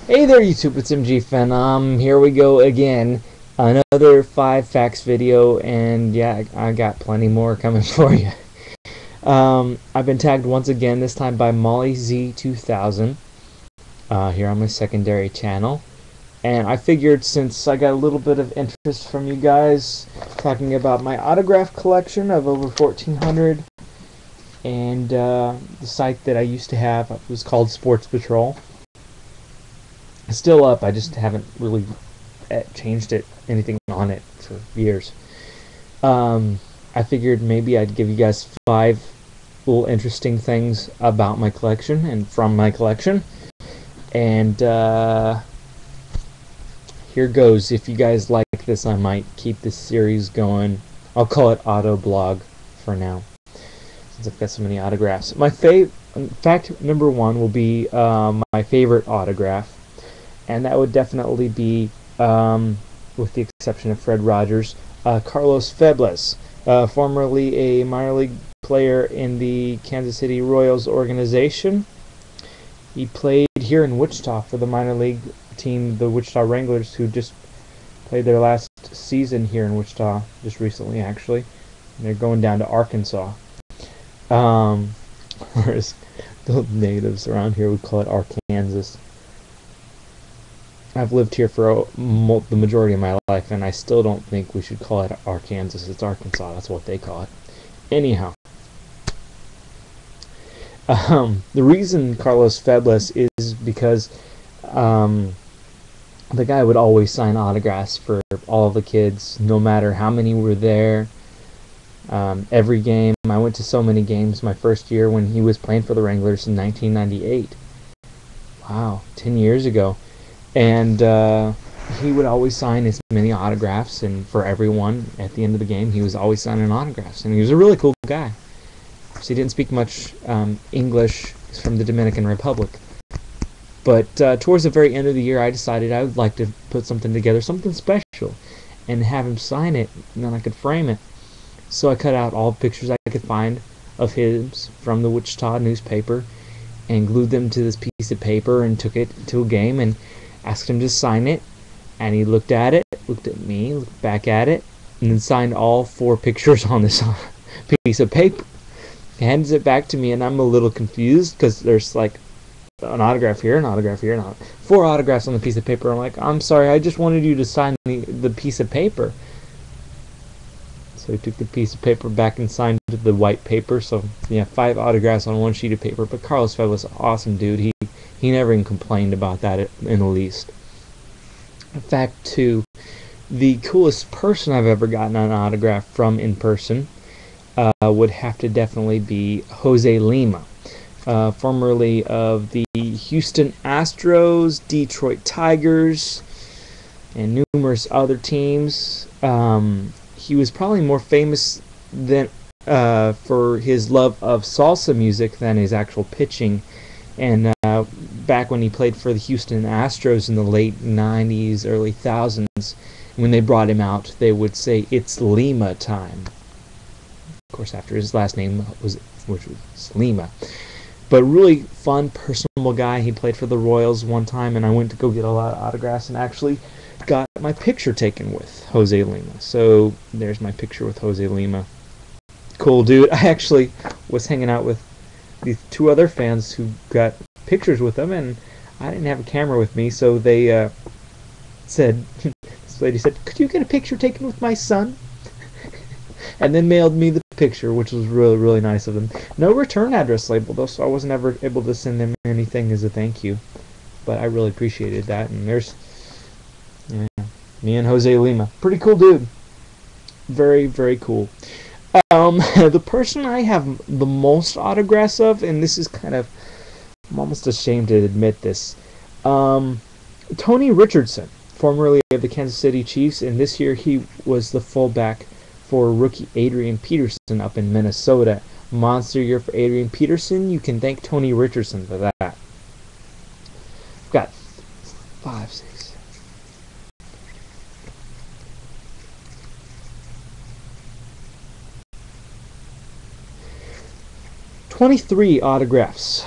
Hey there YouTube, it's MG Here we go again. Another 5 facts video, and yeah, I got plenty more coming for you. I've been tagged once again, this time by MollyZ2000 here on my secondary channel. And I figured since I got a little bit of interest from you guys talking about my autograph collection of over 1,400, and the site that I used to have was called Sports Patrol. It's still up, I just haven't really changed anything on it for years. I figured maybe I'd give you guys 5 little interesting things about my collection and from my collection. And here goes. If you guys like this, I might keep this series going. I'll call it Auto Blog for now, since I've got so many autographs. Fact number 1 will be my favorite autograph. And that would definitely be, with the exception of Fred Rogers, Carlos Febles, formerly a minor league player in the Kansas City Royals organization. He played here in Wichita for the minor league team, the Wichita Wranglers, who just played their last season here in Wichita just recently, actually. And they're going down to Arkansas. Whereas the natives around here would call it Arkansas. I've lived here for the majority of my life, and I still don't think we should call it Arkansas. It's Arkansas. That's what they call it. Anyhow, the reason Carlos Febles is because the guy would always sign autographs for all the kids, no matter how many were there. Every game. I went to so many games my first year when he was playing for the Wranglers in 1998. Wow, 10 years ago. And he would always sign as many autographs, and for everyone at the end of the game, he was always signing autographs. And he was a really cool guy. So he didn't speak much English. He's from the Dominican Republic. But towards the very end of the year, I decided I would like to put something together, something special, and have him sign it, and then I could frame it. So I cut out all the pictures I could find of his from the Wichita newspaper and glued them to this piece of paper and took it to a game and asked him to sign it, and he looked at it, looked at me, looked back at it, and then signed all 4 pictures on this piece of paper. He hands it back to me, and I'm a little confused because there's like an autograph here, an autograph here, and 4 autographs on the piece of paper. I'm like, I'm sorry, I just wanted you to sign the piece of paper. So he took the piece of paper back and signed the white paper. So yeah, 5 autographs on 1 sheet of paper. But Carlos Febles was an awesome dude. He never even complained about that in the least. In fact, 2, the coolest person I've ever gotten an autograph from in person would have to definitely be Jose Lima, formerly of the Houston Astros, Detroit Tigers, and numerous other teams. He was probably more famous than for his love of salsa music than his actual pitching. And back when he played for the Houston Astros in the late 90s, early 1000s, when they brought him out, they would say, "It's Lima time." Of course, after his last name, which was Lima. But really fun, personable guy. He played for the Royals one time, and I went to go get a lot of autographs and actually got my picture taken with Jose Lima. So there's my picture with Jose Lima. Cool dude. I actually was hanging out with these 2 other fans who got pictures with him, and I didn't have a camera with me, so they said, this lady said, "Could you get a picture taken with my son?" And then mailed me the picture, which was really, really nice of them. No return address label though, so I wasn't ever able to send them anything as a thank you. But I really appreciated that. And there's me and Jose Lima. Pretty cool dude. Very, very cool. The person I have the most autographs of, and this is kind of, I'm almost ashamed to admit this, Tony Richardson, formerly of the Kansas City Chiefs, and this year he was the fullback for rookie Adrian Peterson up in Minnesota. Monster year for Adrian Peterson. You can thank Tony Richardson for that. I've got 5, 6, 23 autographs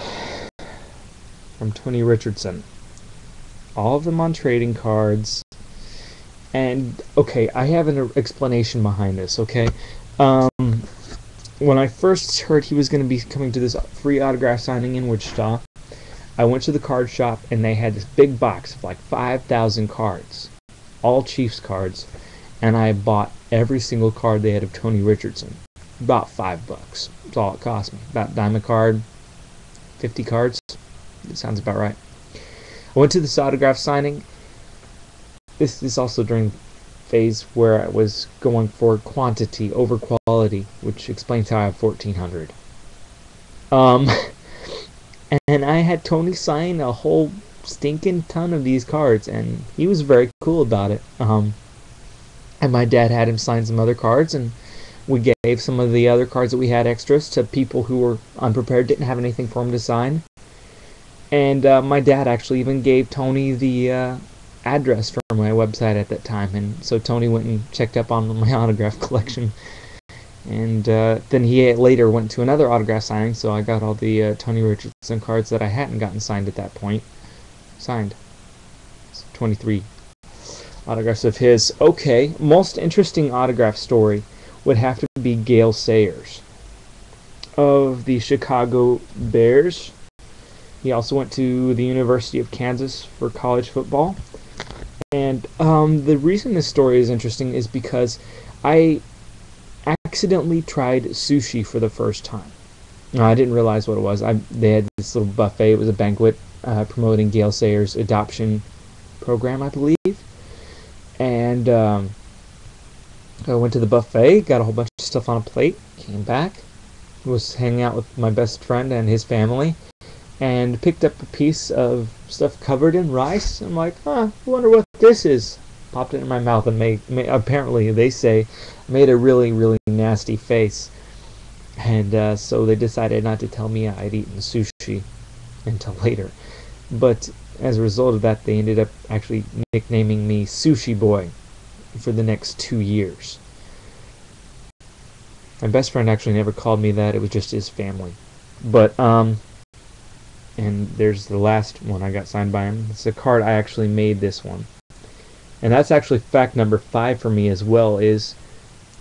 from Tony Richardson. all of them on trading cards. And okay, I have an explanation behind this. Okay, when I first heard he was going to be coming to this free autograph signing in Wichita, I went to the card shop and they had this big box of like 5,000 cards, all Chiefs cards, and I bought every single card they had of Tony Richardson. About $5. That's all it cost me. About a dime a card, 50 cards. That sounds about right. I went to this autograph signing. This is also during the phase where I was going for quantity over quality, which explains how I have 1,400. And I had Tony sign a whole stinking ton of these cards, and he was very cool about it. And my dad had him sign some other cards, and we gave some of the other cards that we had extras to people who were unprepared, didn't have anything for him to sign. And my dad actually even gave Tony the address for my website at that time, and so Tony went and checked up on my autograph collection. And then he later went to another autograph signing, so I got all the Tony Richardson cards that I hadn't gotten signed at that point. Signed. It's 23 autographs of his. Okay, most interesting autograph story would have to be Gale Sayers of the Chicago Bears. He also went to the University of Kansas for college football. And the reason this story is interesting is because I accidentally tried sushi for the first time. I didn't realize what it was. They had this little buffet. It was a banquet promoting Gale Sayers' adoption program, I believe. And I went to the buffet, got a whole bunch of stuff on a plate, came back, was hanging out with my best friend and his family, and picked up a piece of stuff covered in rice. I'm like, I wonder what this is. Popped it in my mouth and apparently, they say, made a really, really nasty face. And so they decided not to tell me I'd eaten sushi until later. But as a result of that, they ended up actually nicknaming me Sushi Boy for the next 2 years. My best friend actually never called me that. It was just his family. But, and there's the last one I got signed by him. It's a card I actually made this one. And that's actually fact number 5 for me as well, is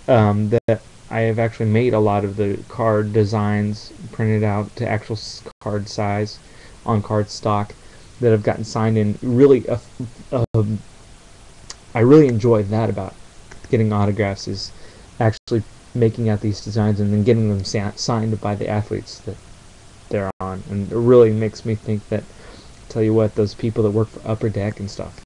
that I have actually made a lot of the card designs printed out to actual card size on card stock that have gotten signed in. Really, I really enjoy that about getting autographs, is actually making out these designs and then getting them signed by the athletes that they're on. And it really makes me think that, tell you what, those people that work for Upper Deck and stuff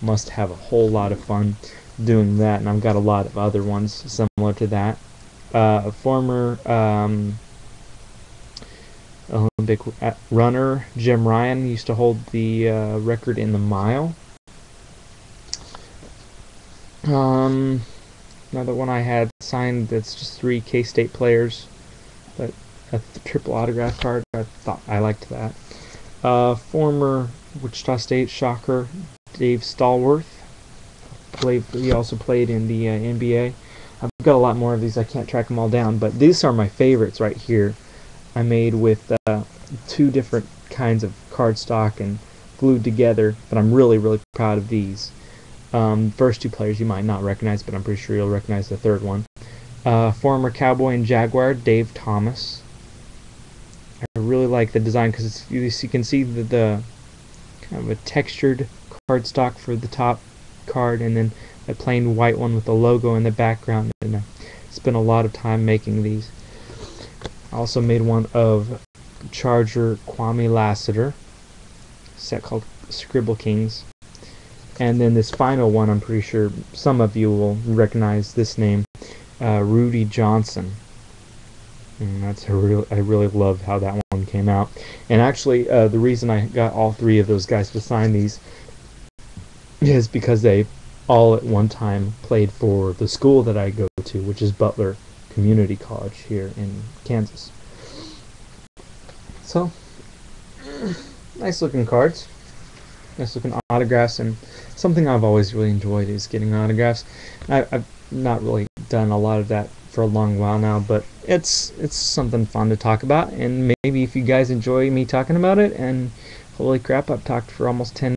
must have a whole lot of fun doing that. And I've got a lot of other ones similar to that. A former Olympic runner, Jim Ryan, used to hold the record in the mile. Another one I had signed that's just 3 K-State players, but a triple autograph card. I thought I liked that. Former Wichita State Shocker, Dave Stallworth. He also played in the NBA. I've got a lot more of these. I can't track them all down, but these are my favorites right here. I made with 2 different kinds of cardstock and glued together, but I'm really, really proud of these. First 2 players you might not recognize, but I'm pretty sure you'll recognize the third one. Former Cowboy and Jaguar, Dave Thomas. I really like the design because you can see the kind of a textured cardstock for the top card, and then a plain white one with the logo in the background. And I spent a lot of time making these. I also made one of Charger Kwame Lassiter, a set called Scribble Kings. And then this final one, I'm pretty sure some of you will recognize this name, Rudy Johnson. And that's I really love how that one came out. And actually, the reason I got all 3 of those guys to sign these is because they all at one time played for the school that I go to, which is Butler Community College here in Kansas. So, nice looking cards. Nice looking autographs, and something I've always really enjoyed is getting autographs. I've not really done a lot of that for a long while now, but it's something fun to talk about, and maybe if you guys enjoy me talking about it, and holy crap, I've talked for almost 10